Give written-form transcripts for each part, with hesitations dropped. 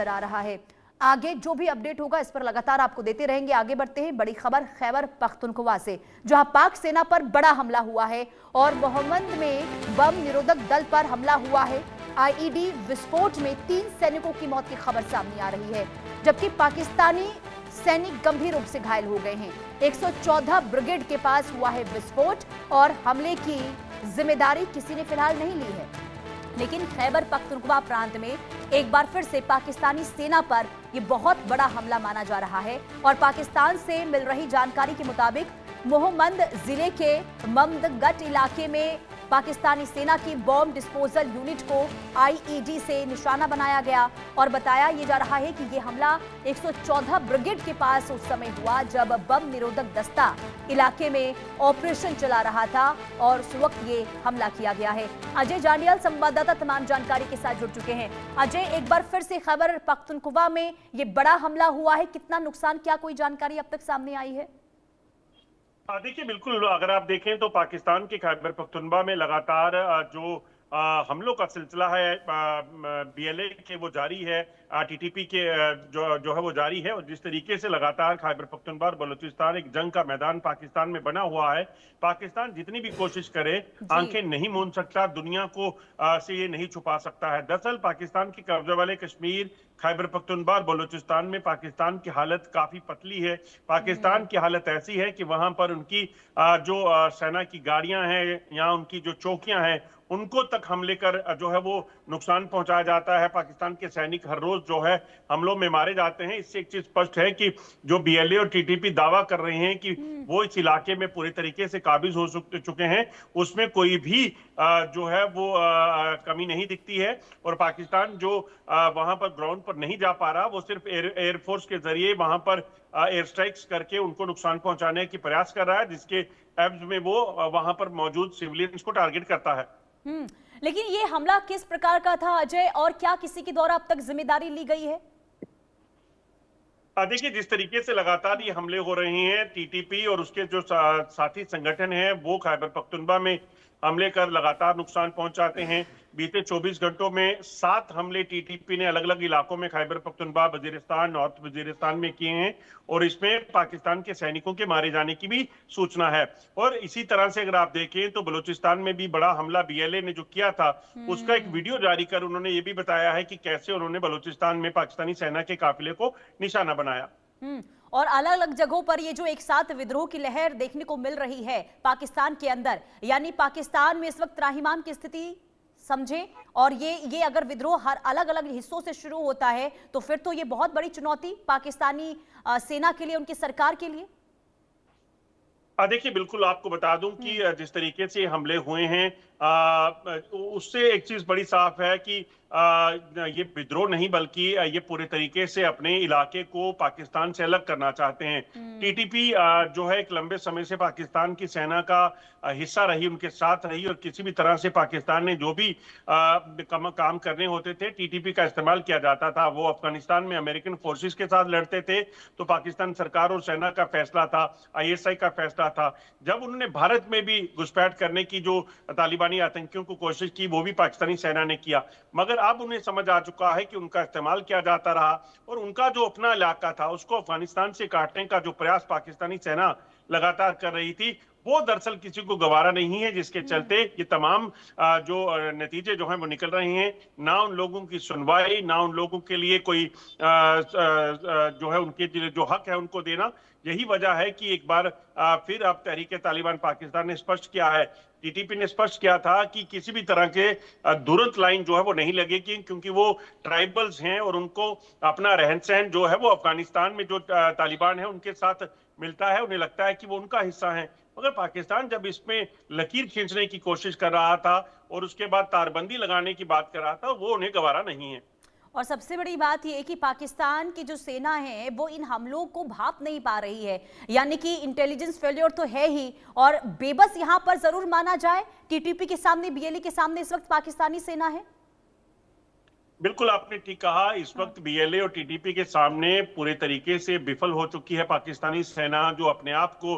आ रहा है। आगे जो भी अपडेट होगा इस पर लगातार आपको देते रहेंगे। आगे बढ़ते हैं, बड़ी खबर खैबर पख्तूनख्वा से, जहां पाक सेना पर बड़ा हमला हुआ है और मोहम्मद में बम निरोधक दल पर हमला हुआ है। आईईडी विस्फोट में 3 सैनिकों की मौत की खबर सामने आ रही है, जबकि पाकिस्तानी सैनिक गंभीर रूप से घायल हो गए हैं। 114 ब्रिगेड के पास हुआ है विस्फोट और हमले की जिम्मेदारी किसी ने फिलहाल नहीं ली है, लेकिन खैबर पख्तूनख्वा प्रांत में एक बार फिर से पाकिस्तानी सेना पर यह बहुत बड़ा हमला माना जा रहा है। और पाकिस्तान से मिल रही जानकारी के मुताबिक मोहम्मद जिले के ममदगट इलाके में पाकिस्तानी सेना की बॉम्ब डिस्पोजल यूनिट को आईईडी से निशाना बनाया गया और बताया यह जा रहा है कि यह हमला 114 ब्रिगेड के पास उस समय हुआ जब बम निरोधक दस्ता इलाके में ऑपरेशन चला रहा था और उस वक्त ये हमला किया गया है। अजय जांडियाल संवाददाता तमाम जानकारी के साथ जुड़ चुके हैं। अजय, एक बार फिर से खैबर पख्तूनख्वा में ये बड़ा हमला हुआ है, कितना नुकसान, क्या कोई जानकारी अब तक सामने आई है? देखिए, बिल्कुल अगर आप देखें तो पाकिस्तान के खैबर पख्तूनख्वा में लगातार जो हमलों का सिलसिला है बीएलए के वो जारी है, टीटीपी के जो है वो जारी है। और जिस तरीके से लगातार खैबर पख्तूनख्वा और बलूचिस्तान एक जंग का मैदान पाकिस्तान में बना हुआ है, पाकिस्तान जितनी भी कोशिश करे आंखें नहीं मूंद सकता, दुनिया को से ये नहीं छुपा सकता है। दरअसल पाकिस्तान के कब्जे वाले कश्मीर, खैबर पख्तूनख्वा और बलूचिस्तान में पाकिस्तान की हालत काफी पतली है। पाकिस्तान की हालत ऐसी है कि वहां पर उनकी जो सेना की गाड़ियां हैं या उनकी जो चौकियां हैं उनको तक हमले कर जो है वो नुकसान पहुंचाया जाता है। पाकिस्तान के सैनिक हर रोज जो है हमलों में मारे जाते हैं। इससे एक चीज स्पष्ट है कि जो बीएलए और टीटीपी दावा कर रहे हैं कि वो इस इलाके में पूरी तरीके से काबिज हो चुके हैं, उसमें कोई भी जो है वो कमी नहीं दिखती है। और पाकिस्तान जो वहां पर ग्राउंड पर नहीं जा पा रहा, वो सिर्फ एयरफोर्स के जरिए वहां पर एयर स्ट्राइक्स करके उनको नुकसान पहुंचाने की प्रयास कर रहा है, जिसके एब्स में वो वहां पर मौजूद सिविलियंस को टारगेट करता है। लेकिन ये हमला किस प्रकार का था अजय, और क्या किसी के द्वारा अब तक जिम्मेदारी ली गई है? देखिए, जिस तरीके से लगातार ये हमले हो रहे हैं, टीटीपी और उसके जो साथी संगठन हैं वो खैबर पख्तूनख्वा में हमले कर लगातार नुकसान पहुंचाते हैं। बीते 24 घंटों में 7 हमले टीटीपी ने अलग अलग इलाकों में खैबर पख्तूनख्वा, वजीरिस्तान, नॉर्थ वजीरिस्तान में किए हैं और इसमें पाकिस्तान के सैनिकों के मारे जाने की भी सूचना है। और इसी तरह से अगर आप देखें तो बलूचिस्तान में भी बड़ा हमला बीएलए ने जो किया था उसका एक वीडियो जारी कर उन्होंने ये भी बताया है कि कैसे उन्होंने बलूचिस्तान में पाकिस्तानी सेना के काफिले को निशाना बनाया। और अलग अलग जगहों पर ये जो एक साथ विद्रोह की लहर देखने को मिल रही है पाकिस्तान के अंदर, यानी पाकिस्तान में इस वक्त त्राहिमाम की स्थिति समझे, और ये अगर विद्रोह हर अलग अलग हिस्सों से शुरू होता है तो फिर तो ये बहुत बड़ी चुनौती पाकिस्तानी सेना के लिए, उनकी सरकार के लिए। देखिए, बिल्कुल आपको बता दूं कि जिस तरीके से हमले हुए हैं उससे एक चीज बड़ी साफ है कि ये विद्रोह नहीं बल्कि ये पूरे तरीके से अपने इलाके को पाकिस्तान से अलग करना चाहते हैं। टीटीपी जो है एक लंबे समय से पाकिस्तान की सेना का हिस्सा रही, उनके साथ रही और किसी भी तरह से पाकिस्तान ने जो भी काम करने होते थे टीटीपी का इस्तेमाल किया जाता था। वो अफगानिस्तान में अमेरिकन फोर्सेस के साथ लड़ते थे तो पाकिस्तान सरकार और सेना का फैसला था, आईएसआई का फैसला था। जब उन्होंने भारत में भी घुसपैठ करने की जो तालिबानी आतंकियों को कोशिश की वो भी पाकिस्तानी सेना ने किया, मगर अब उन्हें समझ आ चुका है कि उनका इस्तेमाल किया जाता रहा और उनका जो अपना इलाका था उसको अफगानिस्तान से काटने का जो प्रयास पाकिस्तानी सेना लगातार कर रही थी वो दरअसल किसी को गवारा नहीं है, जिसके चलते ये तमाम जो नतीजे जो हैं वो निकल रहे हैं। ना उन लोगों की सुनवाई, ना उन लोगों के लिए कोई जो है उनके जो हक है उनको देना। यही वजह है कि एक बार फिर अब तहरीक तालिबान पाकिस्तान ने स्पष्ट किया है, टीटीपी ने स्पष्ट किया था कि किसी भी तरह के दुरंत लाइन जो है वो नहीं लगेगी, क्योंकि वो ट्राइबल्स हैं और उनको अपना रहन सहन जो है वो अफगानिस्तान में जो तालिबान है उनके साथ मिलता है, उन्हें लगता है कि वो उनका हिस्सा है। मगर पाकिस्तान जब इसमें लकीर खींचने की कोशिश कर रहा था और उसके बाद तारबंदी लगाने की बात कर रहा था, वो उन्हें गवारा नहीं है। और सबसे बड़ी बात यह कि पाकिस्तान की जो सेना है वो इन हमलों को भाप नहीं पा रही है, यानी कि इंटेलिजेंस फेलियर तो है ही, और बेबस यहां पर जरूर माना जाए टीटीपी के सामने, बीएलए के सामने इस वक्त पाकिस्तानी सेना है। बिल्कुल आपने ठीक कहा, इस वक्त बीएलए और टीटीपी के सामने पूरे तरीके से विफल हो चुकी है पाकिस्तानी सेना। जो अपने आप को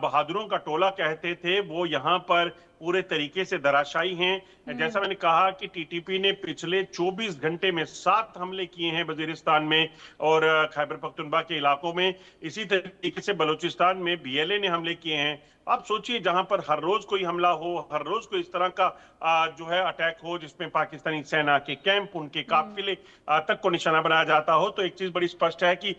बहादुरों का टोला कहते थे वो यहाँ पर पूरे तरीके से धराशायी हैं। जैसा मैंने कहा कि टीटीपी ने पिछले 24 घंटे में 7 हमले किए हैं वजीरिस्तान में और खैबर पख्तूनख्वा के इलाकों में। इसी तरीके से बलूचिस्तान में बीएलए ने हमले किए हैं। आप सोचिए, जहां पर हर रोज कोई हमला हो, हर रोज कोई इस तरह का जो है अटैक हो जिसमें पाकिस्तानी सेना के कैंप, उनके काफिले तक को निशाना बनाया जाता हो, तो एक चीज बड़ी स्पष्ट है कि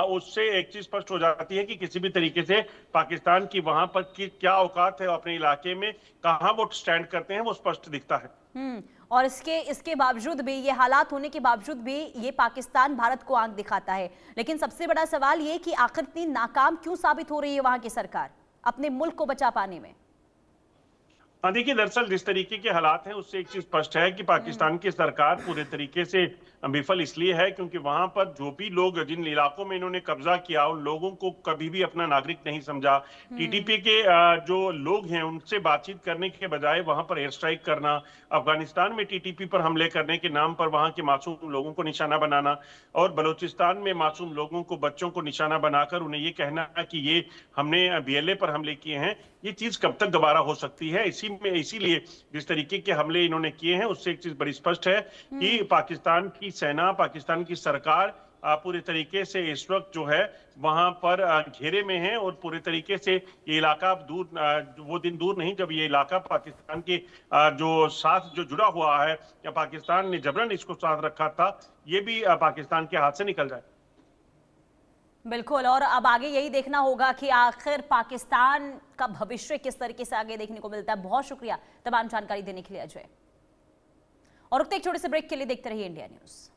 उससे एक चीज स्पष्ट हो जाती है कि किसी भी तरीके से पाकिस्तान की वहां पर की क्या औकात है, अपने इलाके में कहां वो स्टैंड करते हैं, वो स्पष्ट दिखता है। और इसके बावजूद भी, ये हालात होने के बावजूद भी, ये पाकिस्तान भारत को आंख दिखाता है। लेकिन सबसे बड़ा सवाल ये कि आखिर इतनी नाकाम क्यों साबित हो रही है वहां की सरकार अपने मुल्क को बचा पाने में? देखिए, दरअसल जिस तरीके के हालात हैं उससे एक चीज स्पष्ट है कि पाकिस्तान की सरकार पूरे तरीके से विफल इसलिए है क्योंकि वहां पर जो भी लोग, जिन इलाकों में इन्होंने कब्जा किया, उन लोगों को कभी भी अपना नागरिक नहीं समझा। टीटीपी के जो लोग हैं उनसे बातचीत करने के बजाय वहां पर एयर स्ट्राइक करना, अफगानिस्तान में टीटीपी पर हमले करने के नाम पर वहां के मासूम लोगों को निशाना बनाना और बलूचिस्तान में मासूम लोगों को, बच्चों को निशाना बनाकर उन्हें ये कहना कि ये हमने बीएलए पर हमले किए हैं, ये चीज कब तक दोबारा हो सकती है? इसीलिए जिस तरीके के हमले इन्होंने किए हैं उससे एक चीज बड़ी स्पष्ट है कि पाकिस्तान की सेना, पाकिस्तान की सरकार पूरे तरीके से इस वक्त जो है वहां पर घेरे में है और पूरे तरीके से ये इलाका दूर, वो दिन दूर नहीं जब ये इलाका पाकिस्तान के जो साथ जो जुड़ा हुआ है या पाकिस्तान ने जबरन इसको साथ रखा था, ये भी पाकिस्तान के हाथ से निकल जाए। बिल्कुल, और अब आगे यही देखना होगा कि आखिर पाकिस्तान का भविष्य किस तरीके से आगे देखने को मिलता है। बहुत शुक्रिया तमाम जानकारी देने के लिए अजय। और रुकते एक छोटे से ब्रेक के लिए देखते रहिए इंडिया न्यूज।